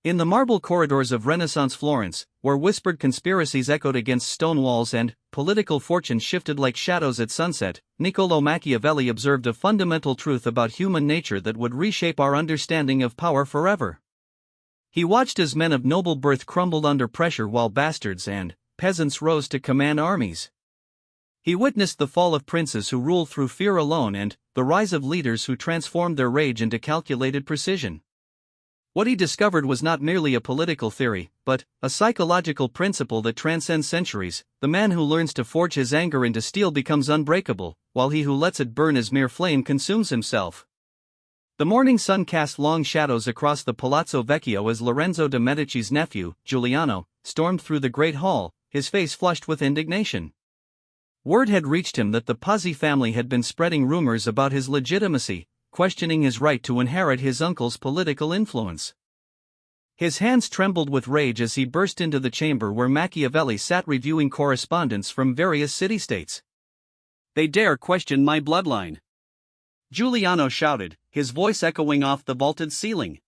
In the marble corridors of Renaissance Florence, where whispered conspiracies echoed against stone walls and political fortunes shifted like shadows at sunset, Niccolò Machiavelli observed a fundamental truth about human nature that would reshape our understanding of power forever. He watched as men of noble birth crumbled under pressure while bastards and peasants rose to command armies. He witnessed the fall of princes who ruled through fear alone and the rise of leaders who transformed their rage into calculated precision. What he discovered was not merely a political theory, but a psychological principle that transcends centuries. The man who learns to forge his anger into steel becomes unbreakable, while he who lets it burn as mere flame consumes himself. The morning sun cast long shadows across the Palazzo Vecchio as Lorenzo de' Medici's nephew, Giuliano, stormed through the great hall, his face flushed with indignation. Word had reached him that the Pazzi family had been spreading rumors about his legitimacy, questioning his right to inherit his uncle's political influence. His hands trembled with rage as he burst into the chamber where Machiavelli sat reviewing correspondence from various city-states. "They dare question my bloodline!" Giuliano shouted, his voice echoing off the vaulted ceiling.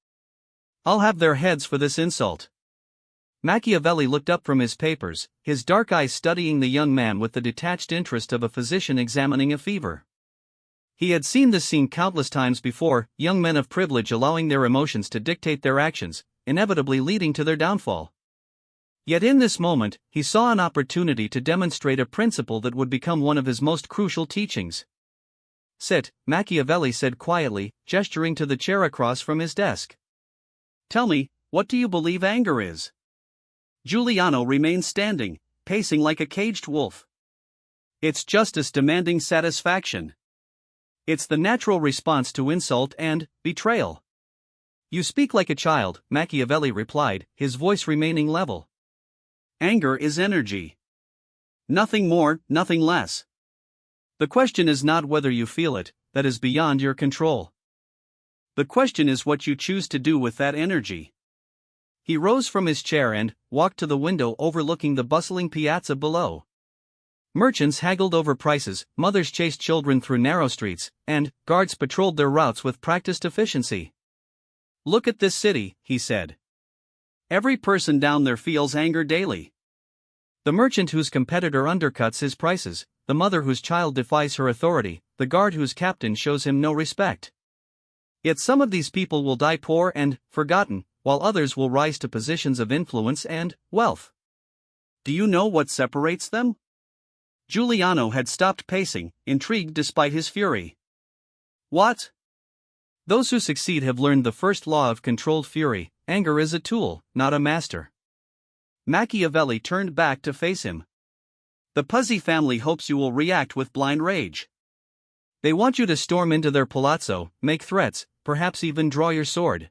"I'll have their heads for this insult." Machiavelli looked up from his papers, his dark eyes studying the young man with the detached interest of a physician examining a fever. He had seen this scene countless times before, young men of privilege allowing their emotions to dictate their actions, inevitably leading to their downfall. Yet in this moment, he saw an opportunity to demonstrate a principle that would become one of his most crucial teachings. "Sit," Machiavelli said quietly, gesturing to the chair across from his desk. "Tell me, what do you believe anger is?" Giuliano remained standing, pacing like a caged wolf. "It's justice demanding satisfaction. It's the natural response to insult and betrayal." "You speak like a child," Machiavelli replied, his voice remaining level. "Anger is energy. Nothing more, nothing less. The question is not whether you feel it, that is beyond your control. The question is what you choose to do with that energy." He rose from his chair and walked to the window overlooking the bustling piazza below. Merchants haggled over prices, mothers chased children through narrow streets, and guards patrolled their routes with practiced efficiency. "Look at this city," he said. "Every person down there feels anger daily. The merchant whose competitor undercuts his prices, the mother whose child defies her authority, the guard whose captain shows him no respect. Yet some of these people will die poor and forgotten, while others will rise to positions of influence and wealth. Do you know what separates them?" Giuliano had stopped pacing, intrigued despite his fury. "What?" "Those who succeed have learned the first law of controlled fury: anger is a tool, not a master." Machiavelli turned back to face him. "The Pazzi family hopes you will react with blind rage. They want you to storm into their palazzo, make threats, perhaps even draw your sword.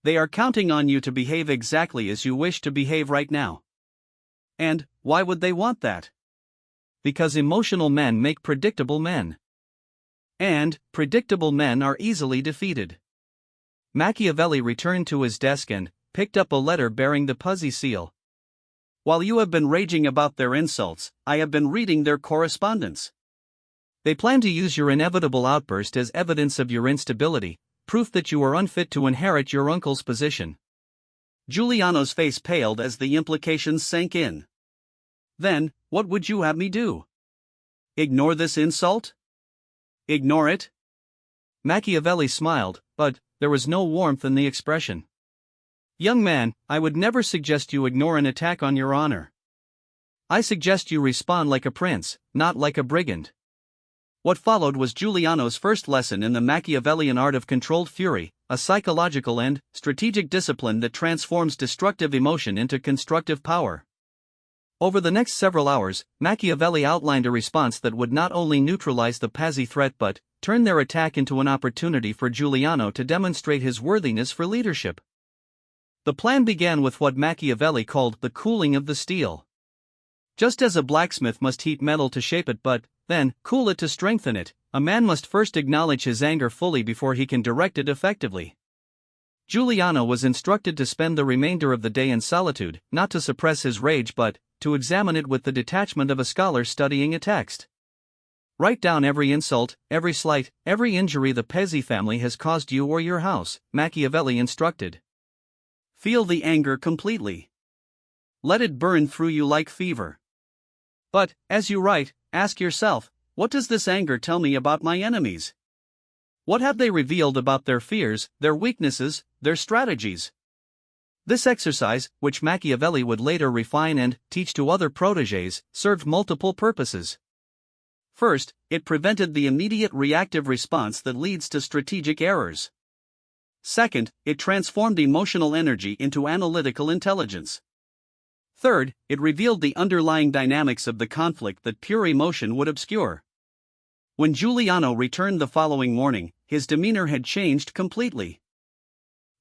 They are counting on you to behave exactly as you wish to behave right now. And why would they want that? Because emotional men make predictable men. And predictable men are easily defeated." Machiavelli returned to his desk and picked up a letter bearing the Pazzi seal. "While you have been raging about their insults, I have been reading their correspondence. They plan to use your inevitable outburst as evidence of your instability, proof that you are unfit to inherit your uncle's position." Giuliano's face paled as the implications sank in. "Then, what would you have me do? Ignore this insult? Ignore it?" Machiavelli smiled, but there was no warmth in the expression. "Young man, I would never suggest you ignore an attack on your honor. I suggest you respond like a prince, not like a brigand." What followed was Giuliano's first lesson in the Machiavellian art of controlled fury, a psychological and strategic discipline that transforms destructive emotion into constructive power. Over the next several hours, Machiavelli outlined a response that would not only neutralize the Pazzi threat but turn their attack into an opportunity for Giuliano to demonstrate his worthiness for leadership. The plan began with what Machiavelli called the cooling of the steel. Just as a blacksmith must heat metal to shape it but then cool it to strengthen it, a man must first acknowledge his anger fully before he can direct it effectively. Giuliano was instructed to spend the remainder of the day in solitude, not to suppress his rage but to examine it with the detachment of a scholar studying a text. "Write down every insult, every slight, every injury the Pazzi family has caused you or your house," Machiavelli instructed. Feel the anger completely. Let it burn through you like fever. But, as you write, ask yourself, what does this anger tell me about my enemies? What have they revealed about their fears, their weaknesses, their strategies? This exercise, which Machiavelli would later refine and teach to other protégés, served multiple purposes. First, it prevented the immediate reactive response that leads to strategic errors. Second, it transformed emotional energy into analytical intelligence. Third, it revealed the underlying dynamics of the conflict that pure emotion would obscure. When Giuliano returned the following morning, his demeanor had changed completely.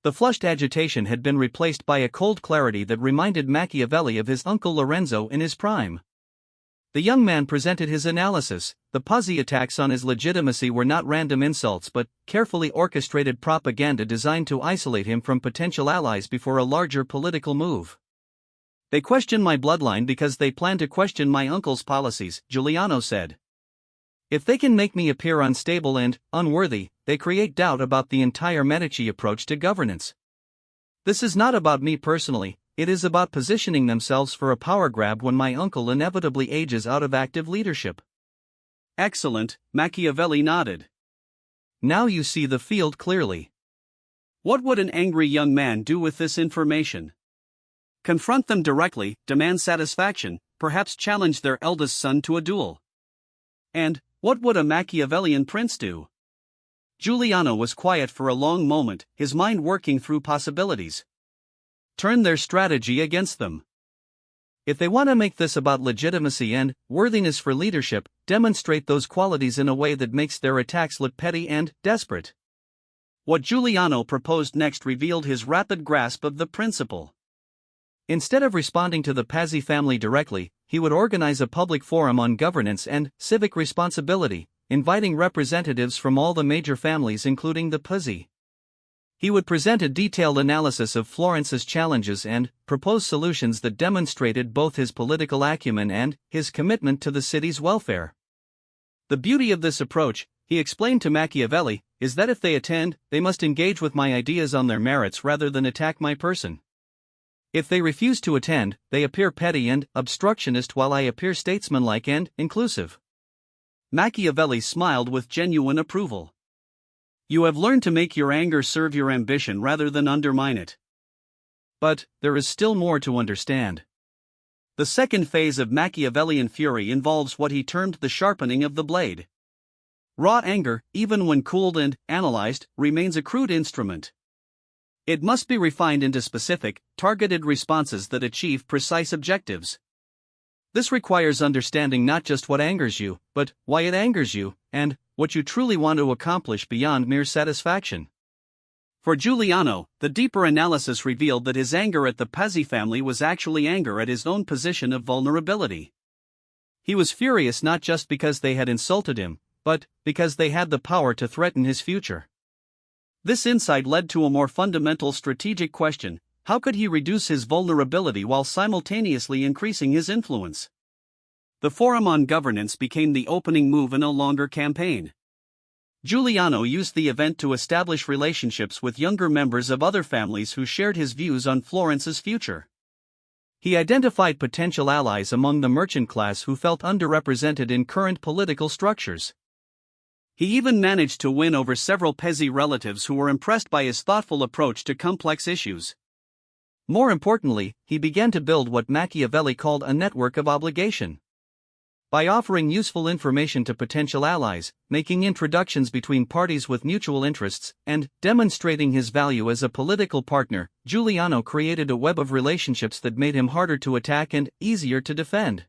The flushed agitation had been replaced by a cold clarity that reminded Machiavelli of his uncle Lorenzo in his prime. The young man presented his analysis. The Puzzi attacks on his legitimacy were not random insults but carefully orchestrated propaganda designed to isolate him from potential allies before a larger political move. They question my bloodline because they plan to question my uncle's policies, Giuliano said. If they can make me appear unstable and unworthy, they create doubt about the entire Medici approach to governance. This is not about me personally, it is about positioning themselves for a power grab when my uncle inevitably ages out of active leadership. Excellent, Machiavelli nodded. Now you see the field clearly. What would an angry young man do with this information? Confront them directly, demand satisfaction, perhaps challenge their eldest son to a duel. And, what would a Machiavellian prince do? Giuliano was quiet for a long moment, his mind working through possibilities. Turn their strategy against them. If they want to make this about legitimacy and worthiness for leadership, demonstrate those qualities in a way that makes their attacks look petty and desperate. What Giuliano proposed next revealed his rapid grasp of the principle. Instead of responding to the Pazzi family directly, he would organize a public forum on governance and civic responsibility, inviting representatives from all the major families including the Puzzi. He would present a detailed analysis of Florence's challenges and propose solutions that demonstrated both his political acumen and his commitment to the city's welfare. The beauty of this approach, he explained to Machiavelli, is that if they attend, they must engage with my ideas on their merits rather than attack my person. If they refuse to attend, they appear petty and obstructionist while I appear statesmanlike and inclusive. Machiavelli smiled with genuine approval. You have learned to make your anger serve your ambition rather than undermine it. But there is still more to understand. The second phase of Machiavellian fury involves what he termed the sharpening of the blade. Raw anger, even when cooled and analyzed, remains a crude instrument. It must be refined into specific, targeted responses that achieve precise objectives. This requires understanding not just what angers you, but why it angers you, and what you truly want to accomplish beyond mere satisfaction. For Giuliano, the deeper analysis revealed that his anger at the Pazzi family was actually anger at his own position of vulnerability. He was furious not just because they had insulted him, but because they had the power to threaten his future. This insight led to a more fundamental strategic question: how could he reduce his vulnerability while simultaneously increasing his influence? The Forum on Governance became the opening move in a longer campaign. Giuliano used the event to establish relationships with younger members of other families who shared his views on Florence's future. He identified potential allies among the merchant class who felt underrepresented in current political structures. He even managed to win over several Pezzi relatives who were impressed by his thoughtful approach to complex issues. More importantly, he began to build what Machiavelli called a network of obligation. By offering useful information to potential allies, making introductions between parties with mutual interests, and demonstrating his value as a political partner, Giuliano created a web of relationships that made him harder to attack and easier to defend.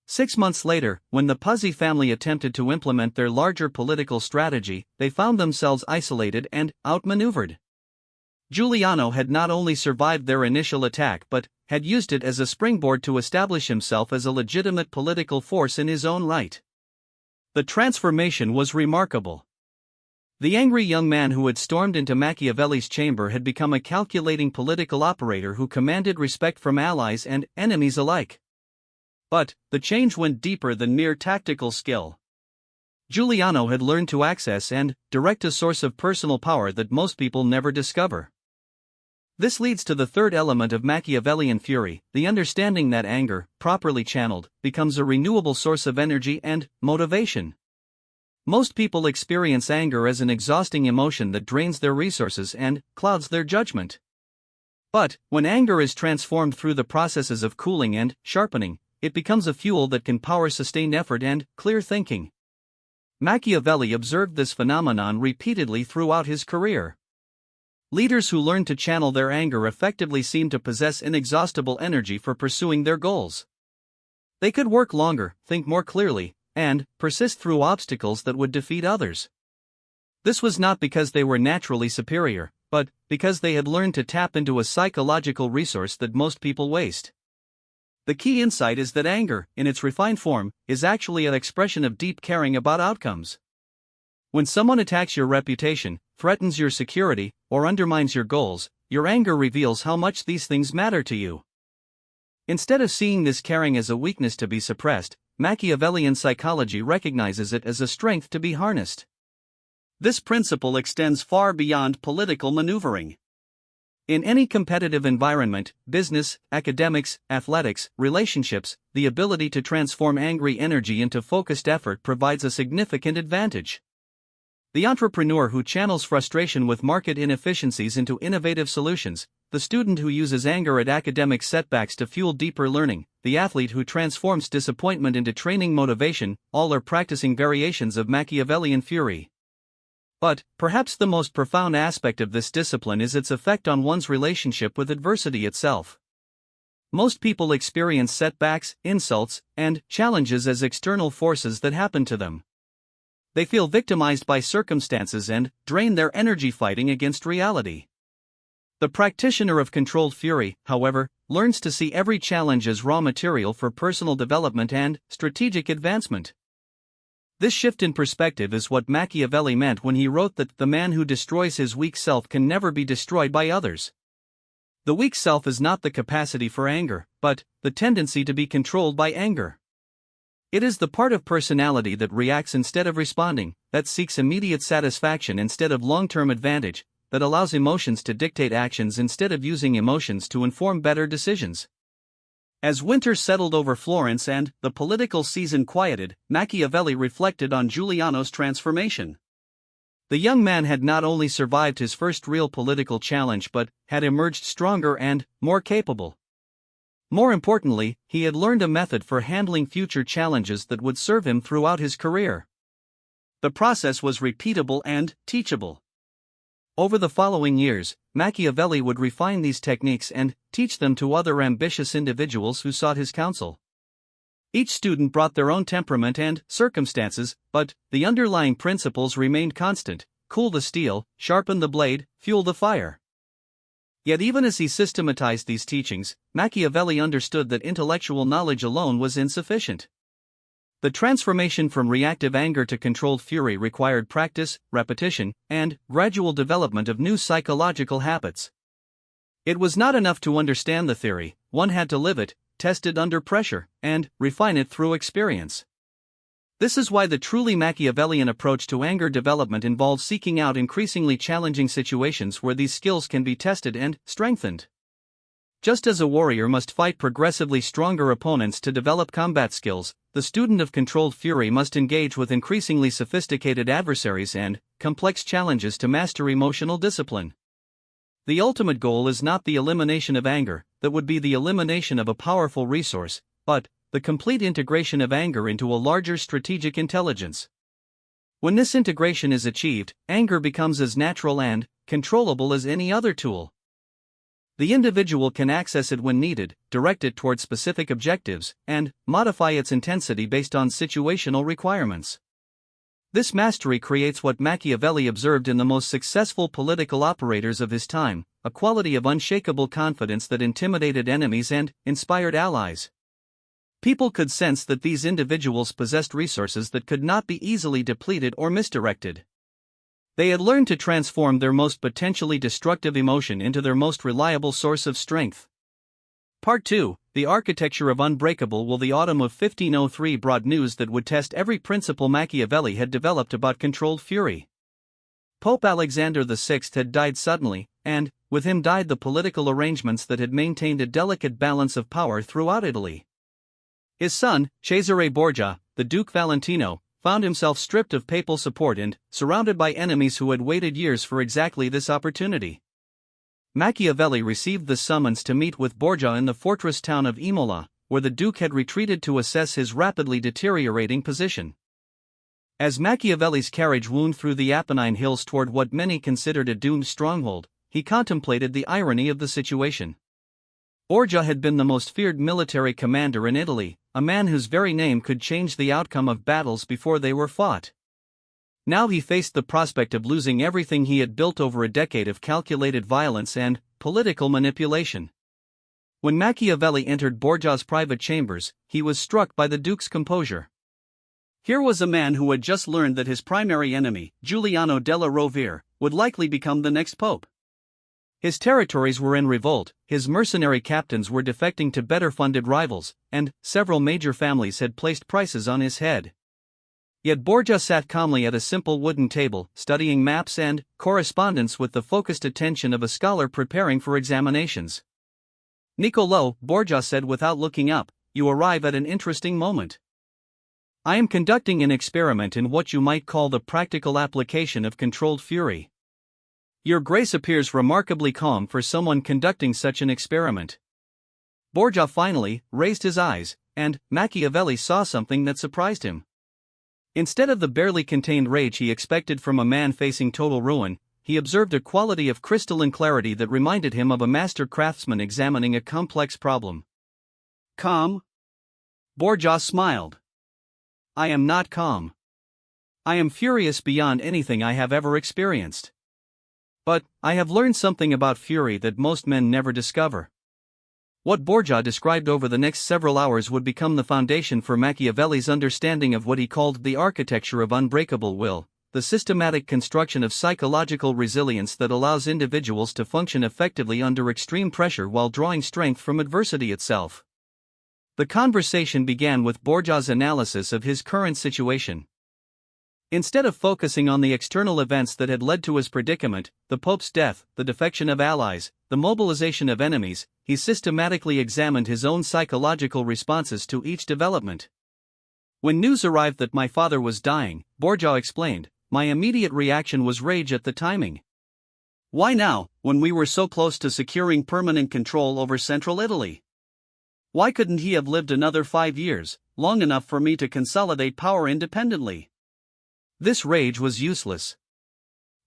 6 months later, when the Puzzi family attempted to implement their larger political strategy, they found themselves isolated and outmaneuvered. Giuliano had not only survived their initial attack but had used it as a springboard to establish himself as a legitimate political force in his own right. The transformation was remarkable. The angry young man who had stormed into Machiavelli's chamber had become a calculating political operator who commanded respect from allies and enemies alike. But the change went deeper than mere tactical skill. Giuliano had learned to access and direct a source of personal power that most people never discover. This leads to the third element of Machiavellian fury, the understanding that anger, properly channeled, becomes a renewable source of energy and motivation. Most people experience anger as an exhausting emotion that drains their resources and clouds their judgment. But, when anger is transformed through the processes of cooling and sharpening, it becomes a fuel that can power sustained effort and clear thinking. Machiavelli observed this phenomenon repeatedly throughout his career. Leaders who learn to channel their anger effectively seem to possess inexhaustible energy for pursuing their goals. They could work longer, think more clearly, and persist through obstacles that would defeat others. This was not because they were naturally superior, but because they had learned to tap into a psychological resource that most people waste. The key insight is that anger, in its refined form, is actually an expression of deep caring about outcomes. When someone attacks your reputation, threatens your security, or undermines your goals, your anger reveals how much these things matter to you. Instead of seeing this caring as a weakness to be suppressed, Machiavellian psychology recognizes it as a strength to be harnessed. This principle extends far beyond political maneuvering. In any competitive environment, business, academics, athletics, relationships, the ability to transform angry energy into focused effort provides a significant advantage. The entrepreneur who channels frustration with market inefficiencies into innovative solutions, the student who uses anger at academic setbacks to fuel deeper learning, the athlete who transforms disappointment into training motivation, all are practicing variations of Machiavellian fury. But, perhaps the most profound aspect of this discipline is its effect on one's relationship with adversity itself. Most people experience setbacks, insults, and challenges as external forces that happen to them. They feel victimized by circumstances and drain their energy fighting against reality. The practitioner of controlled fury, however, learns to see every challenge as raw material for personal development and strategic advancement. This shift in perspective is what Machiavelli meant when he wrote that the man who destroys his weak self can never be destroyed by others. The weak self is not the capacity for anger, but the tendency to be controlled by anger. It is the part of personality that reacts instead of responding, that seeks immediate satisfaction instead of long-term advantage, that allows emotions to dictate actions instead of using emotions to inform better decisions. As winter settled over Florence and the political season quieted, Machiavelli reflected on Giuliano's transformation. The young man had not only survived his first real political challenge but had emerged stronger and more capable. More importantly, he had learned a method for handling future challenges that would serve him throughout his career. The process was repeatable and teachable. Over the following years, Machiavelli would refine these techniques and teach them to other ambitious individuals who sought his counsel. Each student brought their own temperament and circumstances, but the underlying principles remained constant: cool the steel, sharpen the blade, fuel the fire. Yet even as he systematized these teachings, Machiavelli understood that intellectual knowledge alone was insufficient. The transformation from reactive anger to controlled fury required practice, repetition, and gradual development of new psychological habits. It was not enough to understand the theory, one had to live it, test it under pressure, and refine it through experience. This is why the truly Machiavellian approach to anger development involves seeking out increasingly challenging situations where these skills can be tested and strengthened. Just as a warrior must fight progressively stronger opponents to develop combat skills, the student of controlled fury must engage with increasingly sophisticated adversaries and complex challenges to master emotional discipline. The ultimate goal is not the elimination of anger, that would be the elimination of a powerful resource, but the complete integration of anger into a larger strategic intelligence. When this integration is achieved, anger becomes as natural and controllable as any other tool. The individual can access it when needed, direct it toward specific objectives, and modify its intensity based on situational requirements. This mastery creates what Machiavelli observed in the most successful political operators of his time, a quality of unshakable confidence that intimidated enemies and inspired allies. People could sense that these individuals possessed resources that could not be easily depleted or misdirected. They had learned to transform their most potentially destructive emotion into their most reliable source of strength. Part 2, The Architecture of Unbreakable Will. The autumn of 1503 brought news that would test every principle Machiavelli had developed about controlled fury. Pope Alexander VI had died suddenly, and, with him died the political arrangements that had maintained a delicate balance of power throughout Italy. His son, Cesare Borgia, the Duke Valentino, found himself stripped of papal support and surrounded by enemies who had waited years for exactly this opportunity. Machiavelli received the summons to meet with Borgia in the fortress town of Imola, where the Duke had retreated to assess his rapidly deteriorating position. As Machiavelli's carriage wound through the Apennine hills toward what many considered a doomed stronghold, he contemplated the irony of the situation. Borgia had been the most feared military commander in Italy, a man whose very name could change the outcome of battles before they were fought. Now he faced the prospect of losing everything he had built over a decade of calculated violence and political manipulation. When Machiavelli entered Borgia's private chambers, he was struck by the Duke's composure. Here was a man who had just learned that his primary enemy, Giuliano della Rovere, would likely become the next pope. His territories were in revolt, his mercenary captains were defecting to better-funded rivals, and several major families had placed prices on his head. Yet Borgia sat calmly at a simple wooden table, studying maps and correspondence with the focused attention of a scholar preparing for examinations. "Niccolò," Borgia said without looking up, "you arrive at an interesting moment. I am conducting an experiment in what you might call the practical application of controlled fury. Your Grace appears remarkably calm for someone conducting such an experiment." Borgia finally raised his eyes, and Machiavelli saw something that surprised him. Instead of the barely contained rage he expected from a man facing total ruin, he observed a quality of crystalline clarity that reminded him of a master craftsman examining a complex problem. "Calm?" Borgia smiled. "I am not calm. I am furious beyond anything I have ever experienced. But I have learned something about fury that most men never discover." What Borgia described over the next several hours would become the foundation for Machiavelli's understanding of what he called the architecture of unbreakable will, the systematic construction of psychological resilience that allows individuals to function effectively under extreme pressure while drawing strength from adversity itself. The conversation began with Borgia's analysis of his current situation. Instead of focusing on the external events that had led to his predicament, the Pope's death, the defection of allies, the mobilization of enemies, he systematically examined his own psychological responses to each development. "When news arrived that my father was dying," Borgia explained, "my immediate reaction was rage at the timing. Why now, when we were so close to securing permanent control over central Italy? Why couldn't he have lived another 5 years, long enough for me to consolidate power independently? This rage was useless.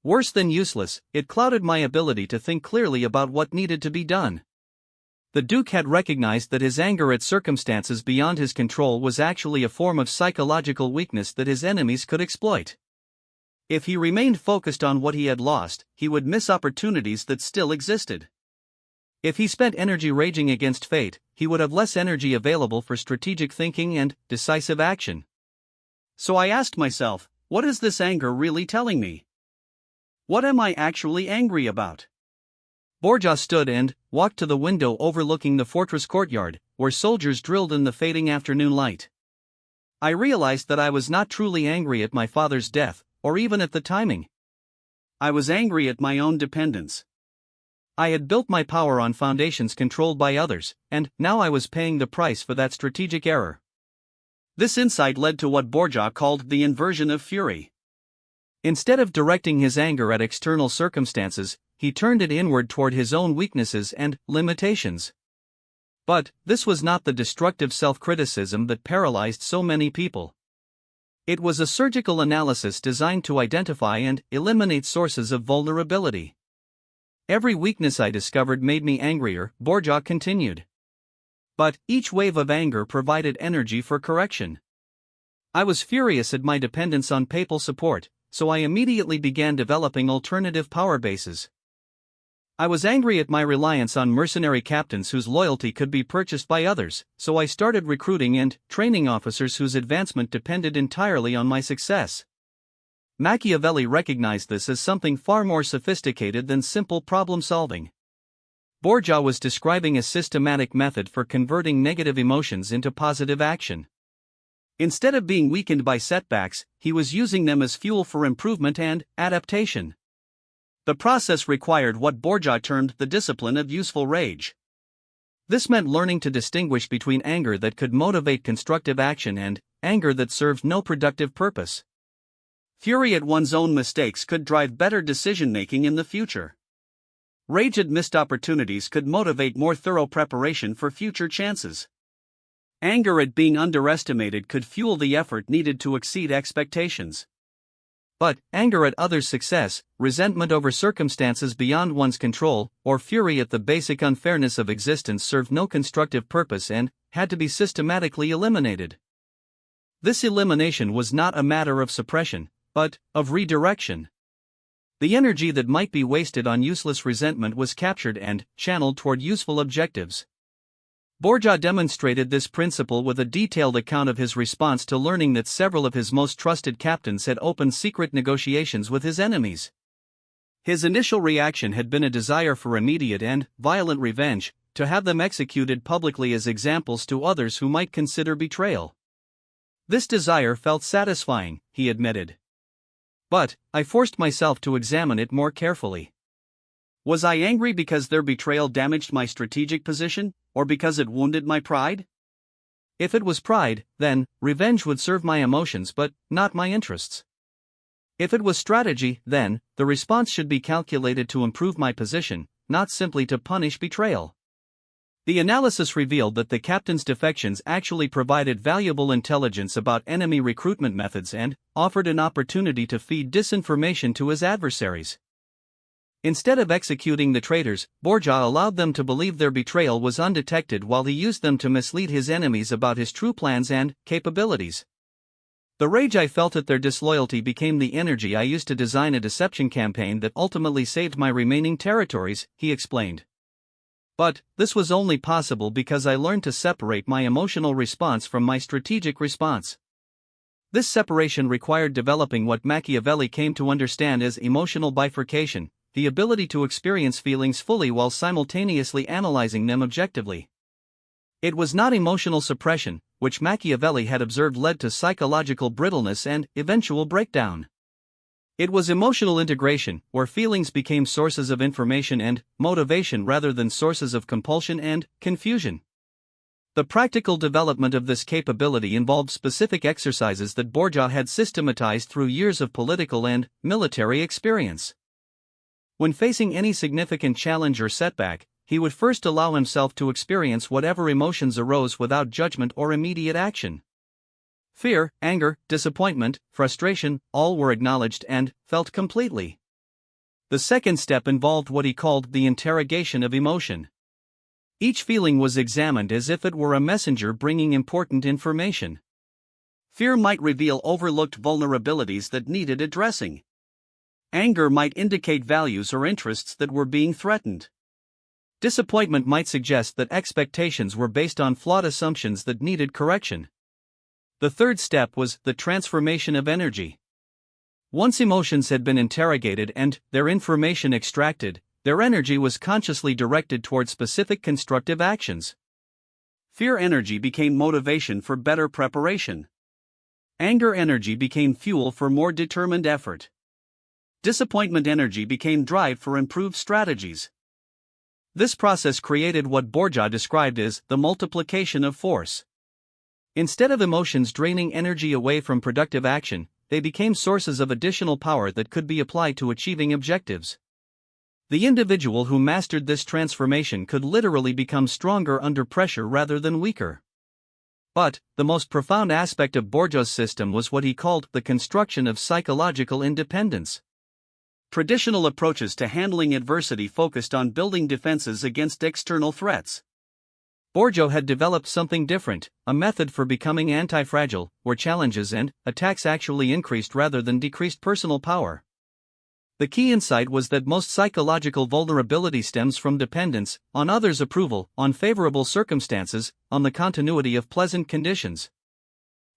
Worse than useless, it clouded my ability to think clearly about what needed to be done." The Duke had recognized that his anger at circumstances beyond his control was actually a form of psychological weakness that his enemies could exploit. If he remained focused on what he had lost, he would miss opportunities that still existed. If he spent energy raging against fate, he would have less energy available for strategic thinking and decisive action. So I asked myself, what is this anger really telling me? What am I actually angry about? Borgia stood and walked to the window overlooking the fortress courtyard, where soldiers drilled in the fading afternoon light. I realized that I was not truly angry at my father's death, or even at the timing. I was angry at my own dependence. I had built my power on foundations controlled by others, and now I was paying the price for that strategic error. This insight led to what Borgia called the inversion of fury. Instead of directing his anger at external circumstances, he turned it inward toward his own weaknesses and limitations. But this was not the destructive self-criticism that paralyzed so many people. It was a surgical analysis designed to identify and eliminate sources of vulnerability. "Every weakness I discovered made me angrier," Borgia continued. "But each wave of anger provided energy for correction. I was furious at my dependence on papal support, so I immediately began developing alternative power bases. I was angry at my reliance on mercenary captains whose loyalty could be purchased by others, so I started recruiting and training officers whose advancement depended entirely on my success." Machiavelli recognized this as something far more sophisticated than simple problem-solving. Borgia was describing a systematic method for converting negative emotions into positive action. Instead of being weakened by setbacks, he was using them as fuel for improvement and adaptation. The process required what Borja termed the discipline of useful rage. This meant learning to distinguish between anger that could motivate constructive action and anger that served no productive purpose. Fury at one's own mistakes could drive better decision-making in the future. Rage at missed opportunities could motivate more thorough preparation for future chances. Anger at being underestimated could fuel the effort needed to exceed expectations. But anger at others' success, resentment over circumstances beyond one's control, or fury at the basic unfairness of existence served no constructive purpose and had to be systematically eliminated. This elimination was not a matter of suppression, but of redirection. The energy that might be wasted on useless resentment was captured and channeled toward useful objectives. Borja demonstrated this principle with a detailed account of his response to learning that several of his most trusted captains had opened secret negotiations with his enemies. His initial reaction had been a desire for immediate and violent revenge, to have them executed publicly as examples to others who might consider betrayal. This desire felt satisfying, he admitted. But I forced myself to examine it more carefully. Was I angry because their betrayal damaged my strategic position, or because it wounded my pride? If it was pride, then revenge would serve my emotions but not my interests. If it was strategy, then the response should be calculated to improve my position, not simply to punish betrayal. The analysis revealed that the captain's defections actually provided valuable intelligence about enemy recruitment methods and offered an opportunity to feed disinformation to his adversaries. Instead of executing the traitors, Borja allowed them to believe their betrayal was undetected while he used them to mislead his enemies about his true plans and capabilities. The rage I felt at their disloyalty became the energy I used to design a deception campaign that ultimately saved my remaining territories, he explained. But this was only possible because I learned to separate my emotional response from my strategic response. This separation required developing what Machiavelli came to understand as emotional bifurcation, the ability to experience feelings fully while simultaneously analyzing them objectively. It was not emotional suppression, which Machiavelli had observed led to psychological brittleness and eventual breakdown. It was emotional integration, where feelings became sources of information and motivation rather than sources of compulsion and confusion. The practical development of this capability involved specific exercises that Borja had systematized through years of political and military experience. When facing any significant challenge or setback, he would first allow himself to experience whatever emotions arose without judgment or immediate action. Fear, anger, disappointment, frustration, all were acknowledged and felt completely. The second step involved what he called the interrogation of emotion. Each feeling was examined as if it were a messenger bringing important information. Fear might reveal overlooked vulnerabilities that needed addressing. Anger might indicate values or interests that were being threatened. Disappointment might suggest that expectations were based on flawed assumptions that needed correction. The third step was the transformation of energy. Once emotions had been interrogated and their information extracted, their energy was consciously directed toward specific constructive actions. Fear energy became motivation for better preparation. Anger energy became fuel for more determined effort. Disappointment energy became drive for improved strategies. This process created what Borja described as the multiplication of force. Instead of emotions draining energy away from productive action, they became sources of additional power that could be applied to achieving objectives. The individual who mastered this transformation could literally become stronger under pressure rather than weaker. But the most profound aspect of Borja's system was what he called the construction of psychological independence. Traditional approaches to handling adversity focused on building defenses against external threats. Borja had developed something different, a method for becoming anti-fragile, where challenges and attacks actually increased rather than decreased personal power. The key insight was that most psychological vulnerability stems from dependence on others' approval, on favorable circumstances, on the continuity of pleasant conditions.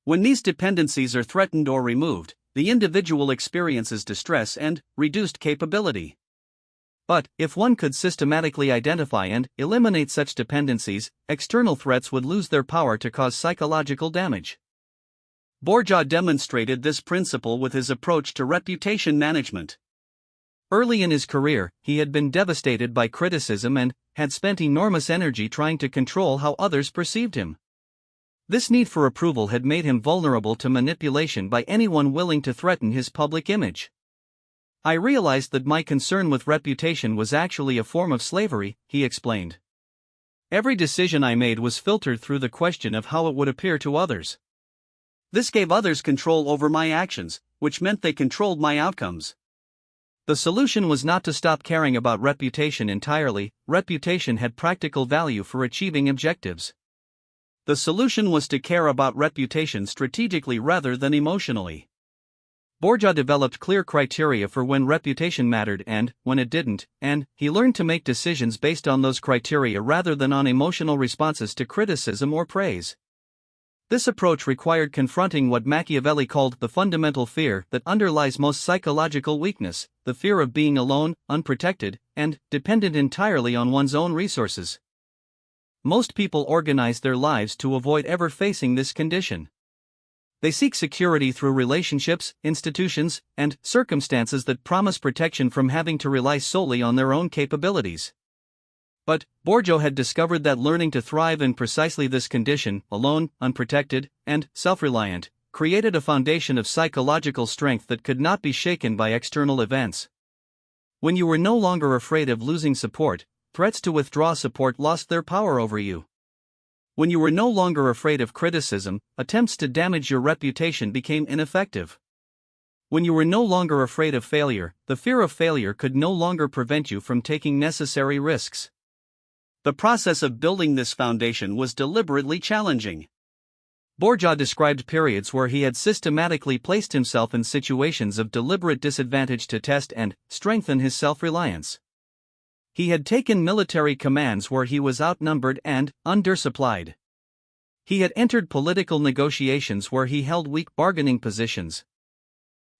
When these dependencies are threatened or removed, the individual experiences distress and reduced capability. But if one could systematically identify and eliminate such dependencies, external threats would lose their power to cause psychological damage. Borja demonstrated this principle with his approach to reputation management. Early in his career, he had been devastated by criticism and had spent enormous energy trying to control how others perceived him. This need for approval had made him vulnerable to manipulation by anyone willing to threaten his public image. I realized that my concern with reputation was actually a form of slavery, he explained. Every decision I made was filtered through the question of how it would appear to others. This gave others control over my actions, which meant they controlled my outcomes. The solution was not to stop caring about reputation entirely. Reputation had practical value for achieving objectives. The solution was to care about reputation strategically rather than emotionally. Borja developed clear criteria for when reputation mattered and when it didn't, and he learned to make decisions based on those criteria rather than on emotional responses to criticism or praise. This approach required confronting what Machiavelli called the fundamental fear that underlies most psychological weakness, the fear of being alone, unprotected, and dependent entirely on one's own resources. Most people organize their lives to avoid ever facing this condition. They seek security through relationships, institutions, and circumstances that promise protection from having to rely solely on their own capabilities. But Borja had discovered that learning to thrive in precisely this condition, alone, unprotected, and self-reliant, created a foundation of psychological strength that could not be shaken by external events. When you were no longer afraid of losing support, threats to withdraw support lost their power over you. When you were no longer afraid of criticism, attempts to damage your reputation became ineffective. When you were no longer afraid of failure, the fear of failure could no longer prevent you from taking necessary risks. The process of building this foundation was deliberately challenging. Borja described periods where he had systematically placed himself in situations of deliberate disadvantage to test and strengthen his self-reliance. He had taken military commands where he was outnumbered and undersupplied. He had entered political negotiations where he held weak bargaining positions.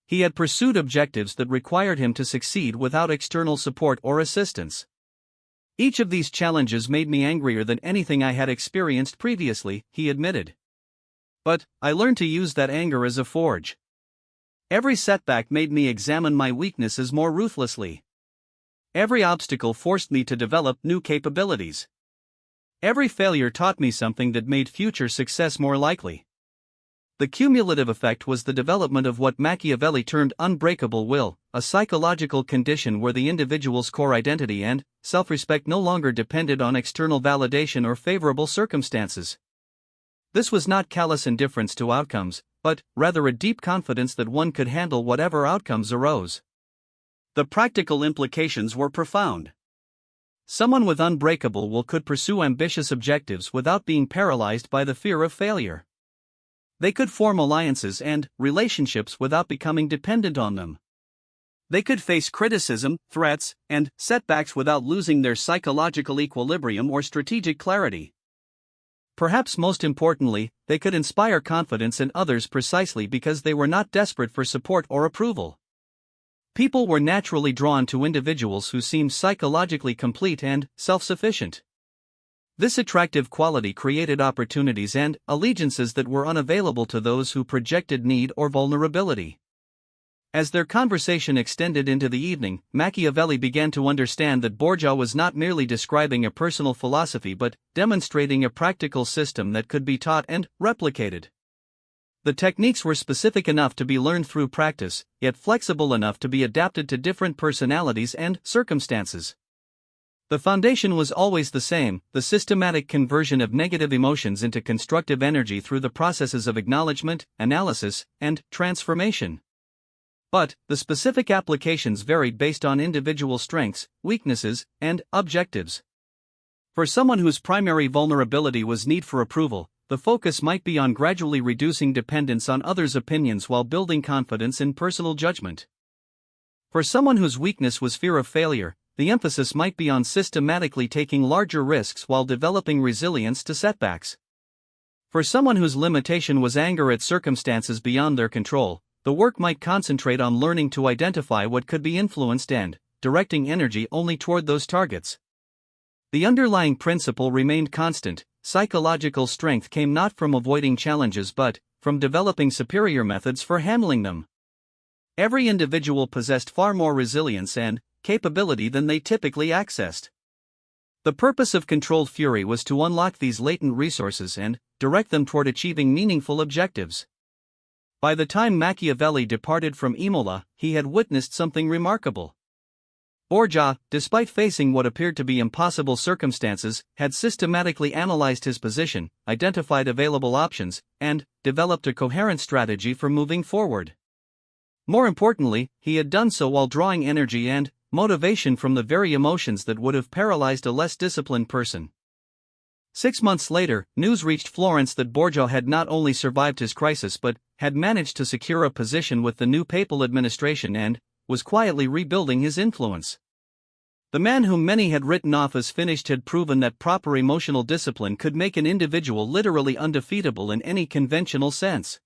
He had pursued objectives that required him to succeed without external support or assistance. Each of these challenges made me angrier than anything I had experienced previously, he admitted. But I learned to use that anger as a forge. Every setback made me examine my weaknesses more ruthlessly. Every obstacle forced me to develop new capabilities. Every failure taught me something that made future success more likely. The cumulative effect was the development of what Machiavelli termed unbreakable will, a psychological condition where the individual's core identity and self-respect no longer depended on external validation or favorable circumstances. This was not callous indifference to outcomes, but rather a deep confidence that one could handle whatever outcomes arose. The practical implications were profound. Someone with unbreakable will could pursue ambitious objectives without being paralyzed by the fear of failure. They could form alliances and relationships without becoming dependent on them. They could face criticism, threats, and setbacks without losing their psychological equilibrium or strategic clarity. Perhaps most importantly, they could inspire confidence in others precisely because they were not desperate for support or approval. People were naturally drawn to individuals who seemed psychologically complete and self-sufficient. This attractive quality created opportunities and allegiances that were unavailable to those who projected need or vulnerability. As their conversation extended into the evening, Machiavelli began to understand that Borja was not merely describing a personal philosophy but demonstrating a practical system that could be taught and replicated. The techniques were specific enough to be learned through practice, yet flexible enough to be adapted to different personalities and circumstances. The foundation was always the same, the systematic conversion of negative emotions into constructive energy through the processes of acknowledgement, analysis, and transformation. But the specific applications varied based on individual strengths, weaknesses, and objectives. For someone whose primary vulnerability was need for approval, the focus might be on gradually reducing dependence on others' opinions while building confidence in personal judgment. For someone whose weakness was fear of failure, the emphasis might be on systematically taking larger risks while developing resilience to setbacks. For someone whose limitation was anger at circumstances beyond their control, the work might concentrate on learning to identify what could be influenced and directing energy only toward those targets. The underlying principle remained constant: psychological strength came not from avoiding challenges but from developing superior methods for handling them. Every individual possessed far more resilience and capability than they typically accessed. The purpose of controlled fury was to unlock these latent resources and direct them toward achieving meaningful objectives. By the time Machiavelli departed from Imola, he had witnessed something remarkable. Borgia, despite facing what appeared to be impossible circumstances, had systematically analyzed his position, identified available options, and developed a coherent strategy for moving forward. More importantly, he had done so while drawing energy and motivation from the very emotions that would have paralyzed a less disciplined person. 6 months later, news reached Florence that Borgia had not only survived his crisis but had managed to secure a position with the new papal administration and was quietly rebuilding his influence. The man whom many had written off as finished had proven that proper emotional discipline could make an individual literally undefeatable in any conventional sense.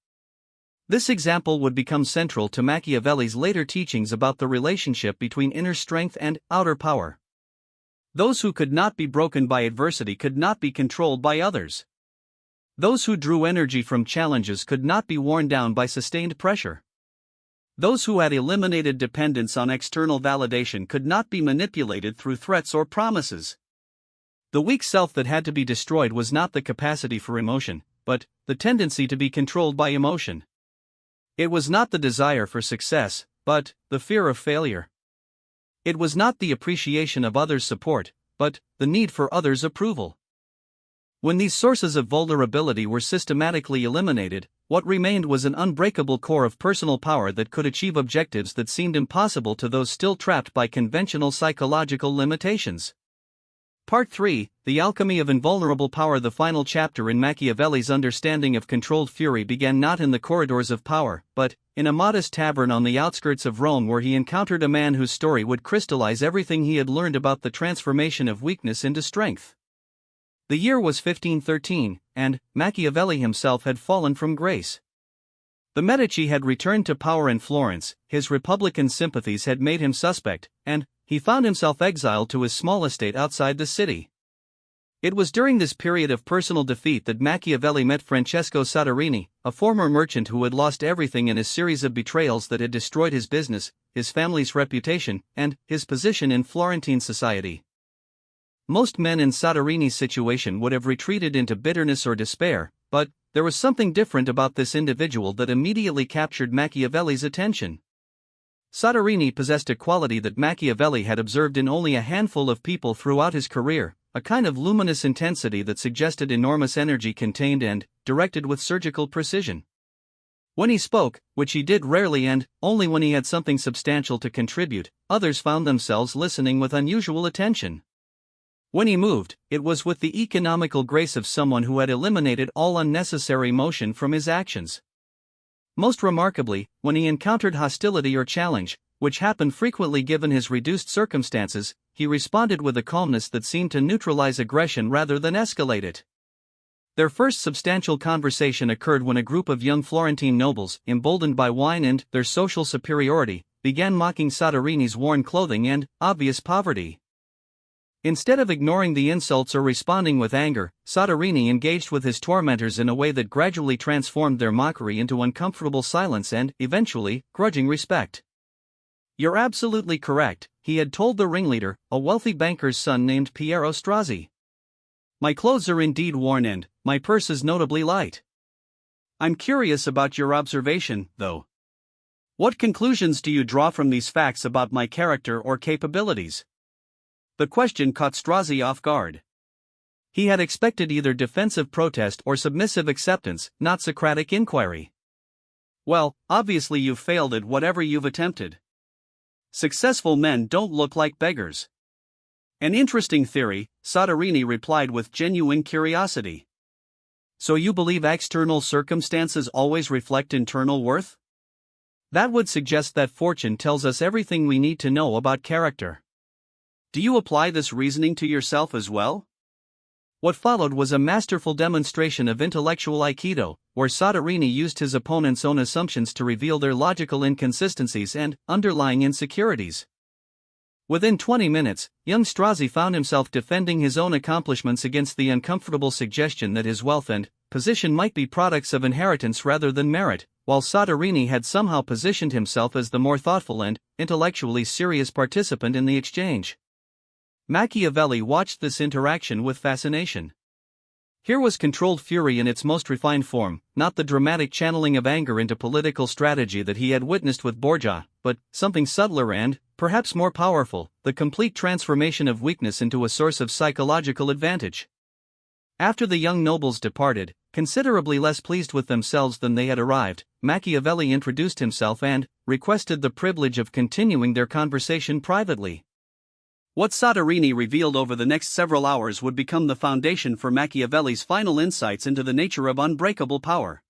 This example would become central to Machiavelli's later teachings about the relationship between inner strength and outer power. Those who could not be broken by adversity could not be controlled by others. Those who drew energy from challenges could not be worn down by sustained pressure. Those who had eliminated dependence on external validation could not be manipulated through threats or promises. The weak self that had to be destroyed was not the capacity for emotion, but the tendency to be controlled by emotion. It was not the desire for success, but the fear of failure. It was not the appreciation of others' support, but the need for others' approval. When these sources of vulnerability were systematically eliminated, what remained was an unbreakable core of personal power that could achieve objectives that seemed impossible to those still trapped by conventional psychological limitations. Part 3, The Alchemy of Invulnerable Power. The final chapter in Machiavelli's understanding of controlled fury began not in the corridors of power, but in a modest tavern on the outskirts of Rome, where he encountered a man whose story would crystallize everything he had learned about the transformation of weakness into strength. The year was 1513, and Machiavelli himself had fallen from grace. The Medici had returned to power in Florence, his republican sympathies had made him suspect, and he found himself exiled to his small estate outside the city. It was during this period of personal defeat that Machiavelli met Francesco Soderini, a former merchant who had lost everything in a series of betrayals that had destroyed his business, his family's reputation, and his position in Florentine society. Most men in Soderini's situation would have retreated into bitterness or despair, but there was something different about this individual that immediately captured Machiavelli's attention. Soderini possessed a quality that Machiavelli had observed in only a handful of people throughout his career, a kind of luminous intensity that suggested enormous energy contained and directed with surgical precision. When he spoke, which he did rarely and only when he had something substantial to contribute, others found themselves listening with unusual attention. When he moved, it was with the economical grace of someone who had eliminated all unnecessary motion from his actions. Most remarkably, when he encountered hostility or challenge, which happened frequently given his reduced circumstances, he responded with a calmness that seemed to neutralize aggression rather than escalate it. Their first substantial conversation occurred when a group of young Florentine nobles, emboldened by wine and their social superiority, began mocking Soderini's worn clothing and obvious poverty. Instead of ignoring the insults or responding with anger, Soderini engaged with his tormentors in a way that gradually transformed their mockery into uncomfortable silence and, eventually, grudging respect. "You're absolutely correct," he had told the ringleader, a wealthy banker's son named Piero Strozzi. "My clothes are indeed worn and my purse is notably light. I'm curious about your observation, though. What conclusions do you draw from these facts about my character or capabilities?" The question caught Strozzi off guard. He had expected either defensive protest or submissive acceptance, not Socratic inquiry. "Well, obviously you've failed at whatever you've attempted. Successful men don't look like beggars." "An interesting theory," Soderini replied with genuine curiosity. "So you believe external circumstances always reflect internal worth? That would suggest that fortune tells us everything we need to know about character. Do you apply this reasoning to yourself as well?" What followed was a masterful demonstration of intellectual aikido, where Soderini used his opponent's own assumptions to reveal their logical inconsistencies and underlying insecurities. Within 20 minutes, young Strozzi found himself defending his own accomplishments against the uncomfortable suggestion that his wealth and position might be products of inheritance rather than merit, while Soderini had somehow positioned himself as the more thoughtful and intellectually serious participant in the exchange. Machiavelli watched this interaction with fascination. Here was controlled fury in its most refined form, not the dramatic channeling of anger into political strategy that he had witnessed with Borgia, but something subtler and, perhaps more powerful, the complete transformation of weakness into a source of psychological advantage. After the young nobles departed, considerably less pleased with themselves than they had arrived, Machiavelli introduced himself and requested the privilege of continuing their conversation privately. What Soderini revealed over the next several hours would become the foundation for Machiavelli's final insights into the nature of unbreakable power.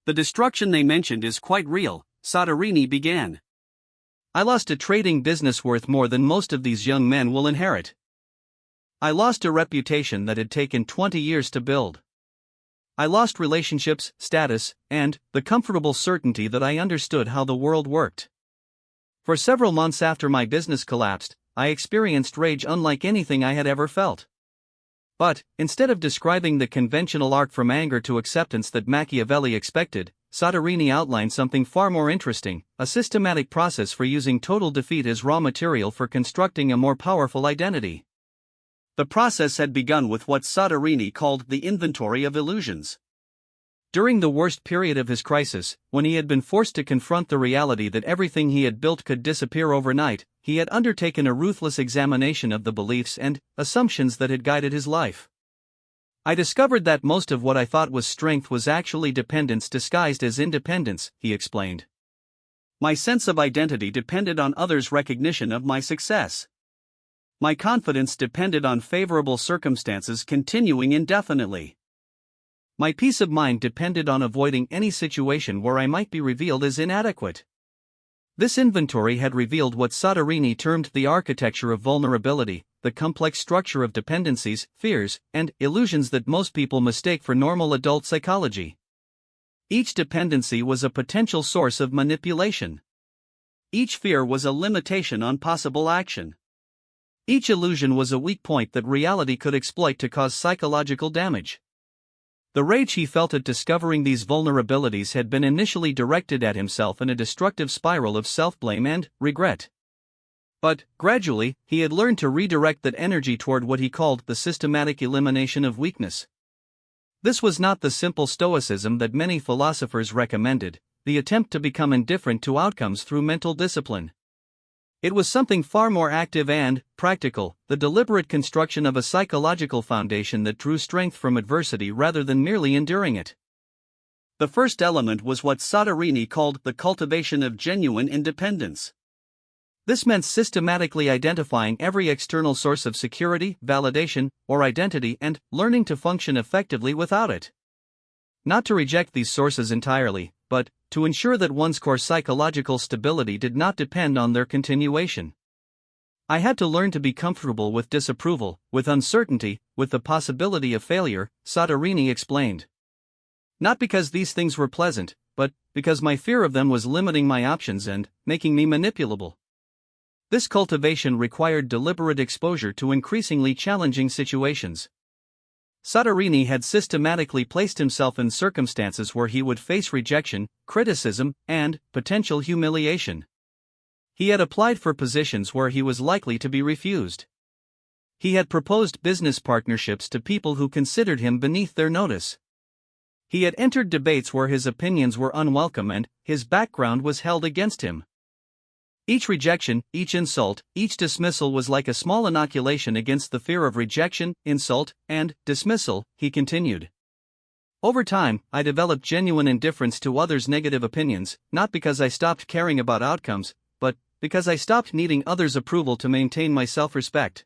"The destruction they mentioned is quite real," Soderini began. "I lost a trading business worth more than most of these young men will inherit. I lost a reputation that had taken 20 years to build. I lost relationships, status, and the comfortable certainty that I understood how the world worked. For several months after my business collapsed, I experienced rage unlike anything I had ever felt." But, instead of describing the conventional arc from anger to acceptance that Machiavelli expected, Soderini outlined something far more interesting, a systematic process for using total defeat as raw material for constructing a more powerful identity. The process had begun with what Soderini called the inventory of illusions. During the worst period of his crisis, when he had been forced to confront the reality that everything he had built could disappear overnight, he had undertaken a ruthless examination of the beliefs and assumptions that had guided his life. "I discovered that most of what I thought was strength was actually dependence disguised as independence," he explained. "My sense of identity depended on others' recognition of my success. My confidence depended on favorable circumstances continuing indefinitely. My peace of mind depended on avoiding any situation where I might be revealed as inadequate." This inventory had revealed what Soderini termed the architecture of vulnerability, the complex structure of dependencies, fears, and illusions that most people mistake for normal adult psychology. Each dependency was a potential source of manipulation. Each fear was a limitation on possible action. Each illusion was a weak point that reality could exploit to cause psychological damage. The rage he felt at discovering these vulnerabilities had been initially directed at himself in a destructive spiral of self-blame and regret. But, gradually, he had learned to redirect that energy toward what he called the systematic elimination of weakness. This was not the simple stoicism that many philosophers recommended, the attempt to become indifferent to outcomes through mental discipline. It was something far more active and practical, the deliberate construction of a psychological foundation that drew strength from adversity rather than merely enduring it. The first element was what Soderini called the cultivation of genuine independence. This meant systematically identifying every external source of security, validation, or identity and learning to function effectively without it. Not to reject these sources entirely, but to ensure that one's core psychological stability did not depend on their continuation. "I had to learn to be comfortable with disapproval, with uncertainty, with the possibility of failure," Soderini explained. "Not because these things were pleasant, but because my fear of them was limiting my options and making me manipulable." This cultivation required deliberate exposure to increasingly challenging situations. Soderini had systematically placed himself in circumstances where he would face rejection, criticism, and potential humiliation. He had applied for positions where he was likely to be refused. He had proposed business partnerships to people who considered him beneath their notice. He had entered debates where his opinions were unwelcome and his background was held against him. Each rejection, each insult, each dismissal was like a small inoculation against the fear of rejection, insult, and dismissal, he continued. "Over time, I developed genuine indifference to others' negative opinions, not because I stopped caring about outcomes, but because I stopped needing others' approval to maintain my self-respect."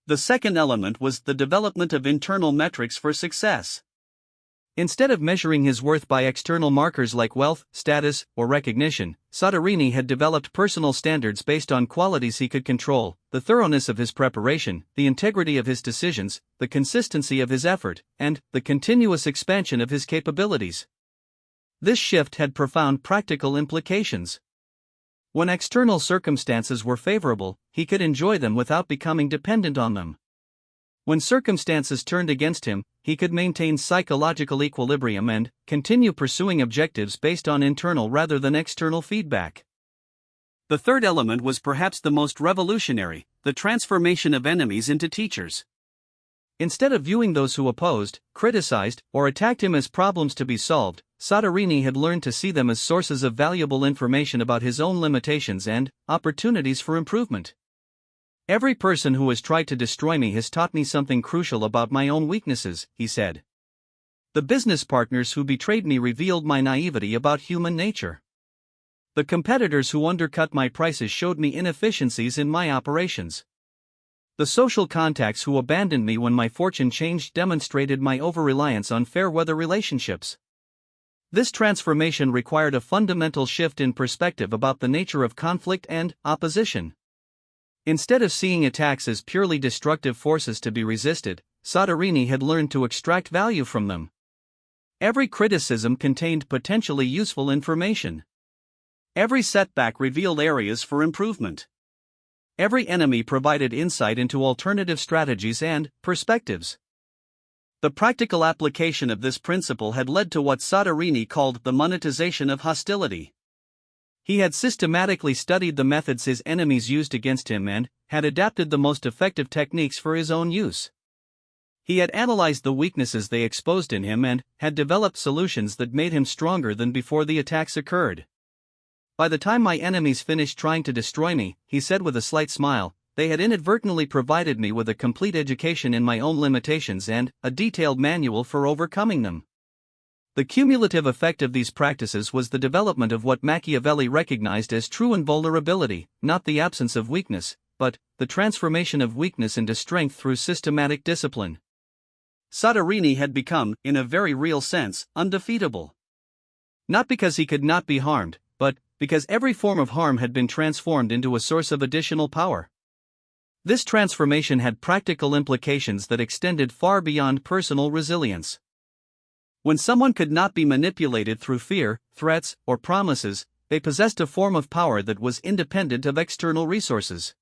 The second element was the development of internal metrics for success. Instead of measuring his worth by external markers like wealth, status, or recognition, Soderini had developed personal standards based on qualities he could control: the thoroughness of his preparation, the integrity of his decisions, the consistency of his effort, and the continuous expansion of his capabilities. This shift had profound practical implications. When external circumstances were favorable, he could enjoy them without becoming dependent on them. When circumstances turned against him, he could maintain psychological equilibrium and continue pursuing objectives based on internal rather than external feedback. The third element was perhaps the most revolutionary: the transformation of enemies into teachers. Instead of viewing those who opposed, criticized, or attacked him as problems to be solved, Soderini had learned to see them as sources of valuable information about his own limitations and opportunities for improvement. "Every person who has tried to destroy me has taught me something crucial about my own weaknesses," he said. "The business partners who betrayed me revealed my naivety about human nature. The competitors who undercut my prices showed me inefficiencies in my operations. The social contacts who abandoned me when my fortune changed demonstrated my over-reliance on fair-weather relationships." This transformation required a fundamental shift in perspective about the nature of conflict and opposition. Instead of seeing attacks as purely destructive forces to be resisted, Soderini had learned to extract value from them. Every criticism contained potentially useful information. Every setback revealed areas for improvement. Every enemy provided insight into alternative strategies and perspectives. The practical application of this principle had led to what Soderini called the monetization of hostility. He had systematically studied the methods his enemies used against him and had adapted the most effective techniques for his own use. He had analyzed the weaknesses they exposed in him and had developed solutions that made him stronger than before the attacks occurred. "By the time my enemies finished trying to destroy me," he said with a slight smile, "they had inadvertently provided me with a complete education in my own limitations and a detailed manual for overcoming them." The cumulative effect of these practices was the development of what Machiavelli recognized as true invulnerability, not the absence of weakness, but the transformation of weakness into strength through systematic discipline. Soderini had become, in a very real sense, undefeatable. Not because he could not be harmed, but because every form of harm had been transformed into a source of additional power. This transformation had practical implications that extended far beyond personal resilience. When someone could not be manipulated through fear, threats, or promises, they possessed a form of power that was independent of external resources.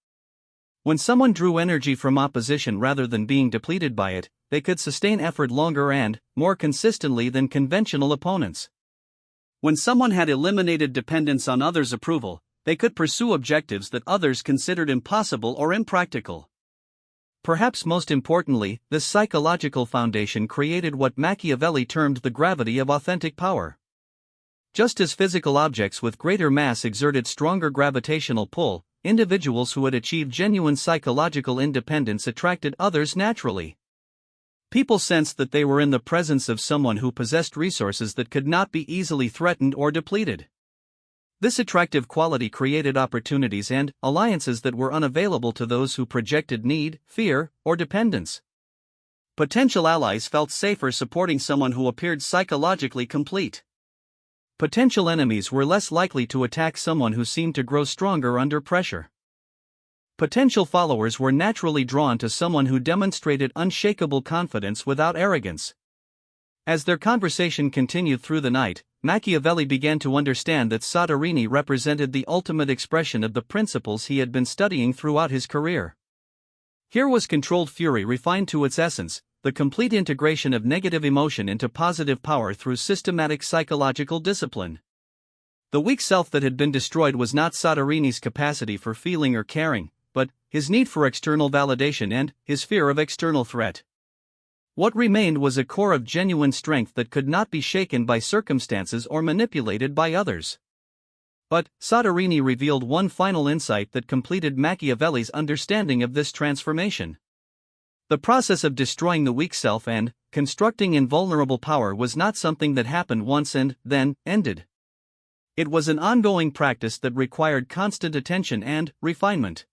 When someone drew energy from opposition rather than being depleted by it, they could sustain effort longer and more consistently than conventional opponents. When someone had eliminated dependence on others' approval, they could pursue objectives that others considered impossible or impractical. Perhaps most importantly, this psychological foundation created what Machiavelli termed the gravity of authentic power. Just as physical objects with greater mass exerted stronger gravitational pull, individuals who had achieved genuine psychological independence attracted others naturally. People sensed that they were in the presence of someone who possessed resources that could not be easily threatened or depleted. This attractive quality created opportunities and alliances that were unavailable to those who projected need, fear, or dependence. Potential allies felt safer supporting someone who appeared psychologically complete. Potential enemies were less likely to attack someone who seemed to grow stronger under pressure. Potential followers were naturally drawn to someone who demonstrated unshakable confidence without arrogance. As their conversation continued through the night, Machiavelli began to understand that Soderini represented the ultimate expression of the principles he had been studying throughout his career. Here was controlled fury refined to its essence, the complete integration of negative emotion into positive power through systematic psychological discipline. The weak self that had been destroyed was not Soderini's capacity for feeling or caring, but his need for external validation and his fear of external threat. What remained was a core of genuine strength that could not be shaken by circumstances or manipulated by others. But Soderini revealed one final insight that completed Machiavelli's understanding of this transformation. The process of destroying the weak self and constructing invulnerable power was not something that happened once and then ended. It was an ongoing practice that required constant attention and refinement.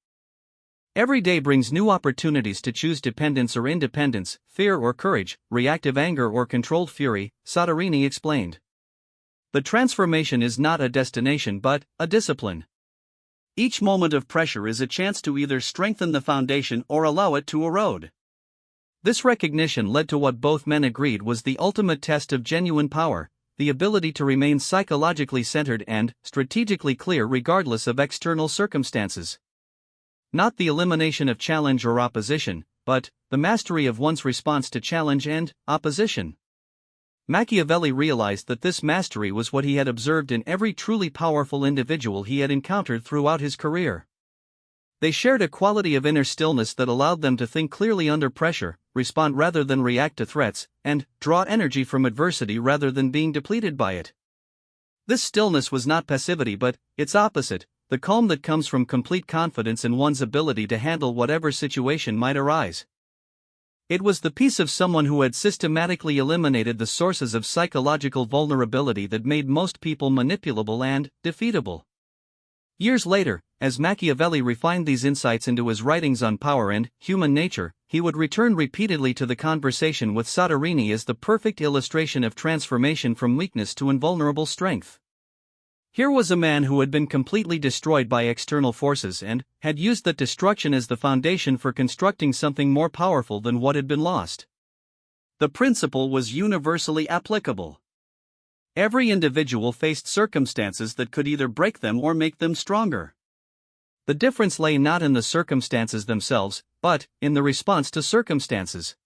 Every day brings new opportunities to choose dependence or independence, fear or courage, reactive anger or controlled fury, Soderini explained. The transformation is not a destination but a discipline. Each moment of pressure is a chance to either strengthen the foundation or allow it to erode. This recognition led to what both men agreed was the ultimate test of genuine power, the ability to remain psychologically centered and strategically clear regardless of external circumstances. Not the elimination of challenge or opposition, but the mastery of one's response to challenge and opposition. Machiavelli realized that this mastery was what he had observed in every truly powerful individual he had encountered throughout his career. They shared a quality of inner stillness that allowed them to think clearly under pressure, respond rather than react to threats, and draw energy from adversity rather than being depleted by it. This stillness was not passivity but its opposite, the calm that comes from complete confidence in one's ability to handle whatever situation might arise. It was the peace of someone who had systematically eliminated the sources of psychological vulnerability that made most people manipulable and defeatable. Years later, as Machiavelli refined these insights into his writings on power and human nature, he would return repeatedly to the conversation with Soderini as the perfect illustration of transformation from weakness to invulnerable strength. Here was a man who had been completely destroyed by external forces and had used that destruction as the foundation for constructing something more powerful than what had been lost. The principle was universally applicable. Every individual faced circumstances that could either break them or make them stronger. The difference lay not in the circumstances themselves, but in the response to circumstances.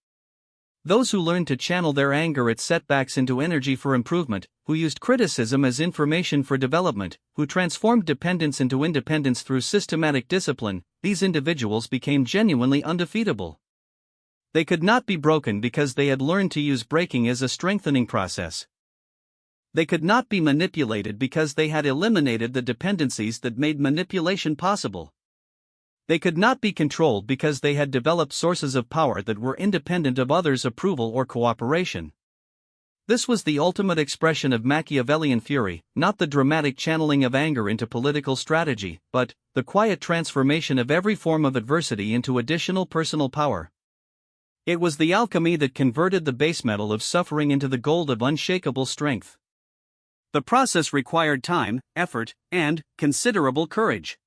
Those who learned to channel their anger at setbacks into energy for improvement, who used criticism as information for development, who transformed dependence into independence through systematic discipline, these individuals became genuinely undefeatable. They could not be broken because they had learned to use breaking as a strengthening process. They could not be manipulated because they had eliminated the dependencies that made manipulation possible. They could not be controlled because they had developed sources of power that were independent of others' approval or cooperation. This was the ultimate expression of Machiavellian fury, not the dramatic channeling of anger into political strategy, but the quiet transformation of every form of adversity into additional personal power. It was the alchemy that converted the base metal of suffering into the gold of unshakable strength. The process required time, effort, and considerable courage.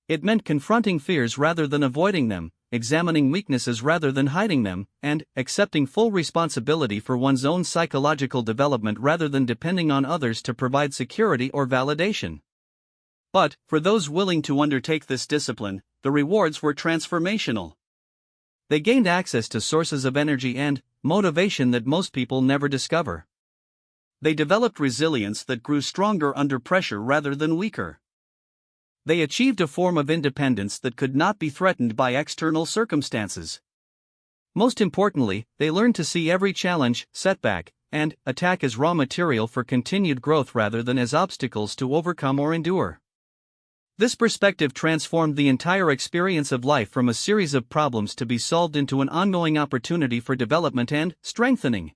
It meant confronting fears rather than avoiding them, examining weaknesses rather than hiding them, and accepting full responsibility for one's own psychological development rather than depending on others to provide security or validation. But, for those willing to undertake this discipline, the rewards were transformational. They gained access to sources of energy and motivation that most people never discover. They developed resilience that grew stronger under pressure rather than weaker. They achieved a form of independence that could not be threatened by external circumstances. Most importantly, they learned to see every challenge, setback, and attack as raw material for continued growth rather than as obstacles to overcome or endure. This perspective transformed the entire experience of life from a series of problems to be solved into an ongoing opportunity for development and strengthening.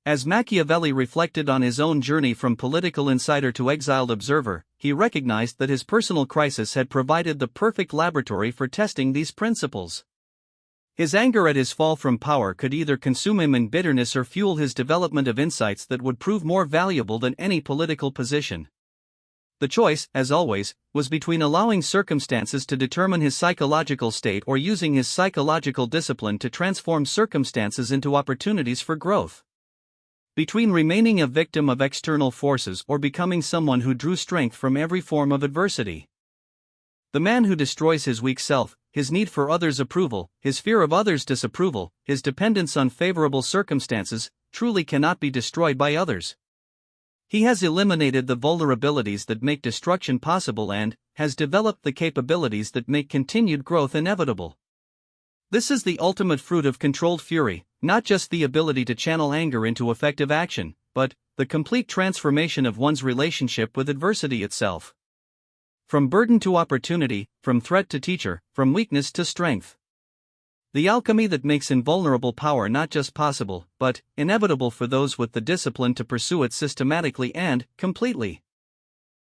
As Machiavelli reflected on his own journey from political insider to exiled observer, he recognized that his personal crisis had provided the perfect laboratory for testing these principles. His anger at his fall from power could either consume him in bitterness or fuel his development of insights that would prove more valuable than any political position. The choice, as always, was between allowing circumstances to determine his psychological state or using his psychological discipline to transform circumstances into opportunities for growth. Between remaining a victim of external forces or becoming someone who drew strength from every form of adversity. The man who destroys his weak self, his need for others' approval, his fear of others' disapproval, his dependence on favorable circumstances, truly cannot be destroyed by others. He has eliminated the vulnerabilities that make destruction possible and has developed the capabilities that make continued growth inevitable. This is the ultimate fruit of controlled fury, not just the ability to channel anger into effective action, but the complete transformation of one's relationship with adversity itself. From burden to opportunity, from threat to teacher, from weakness to strength. The alchemy that makes invulnerable power not just possible, but inevitable for those with the discipline to pursue it systematically and completely.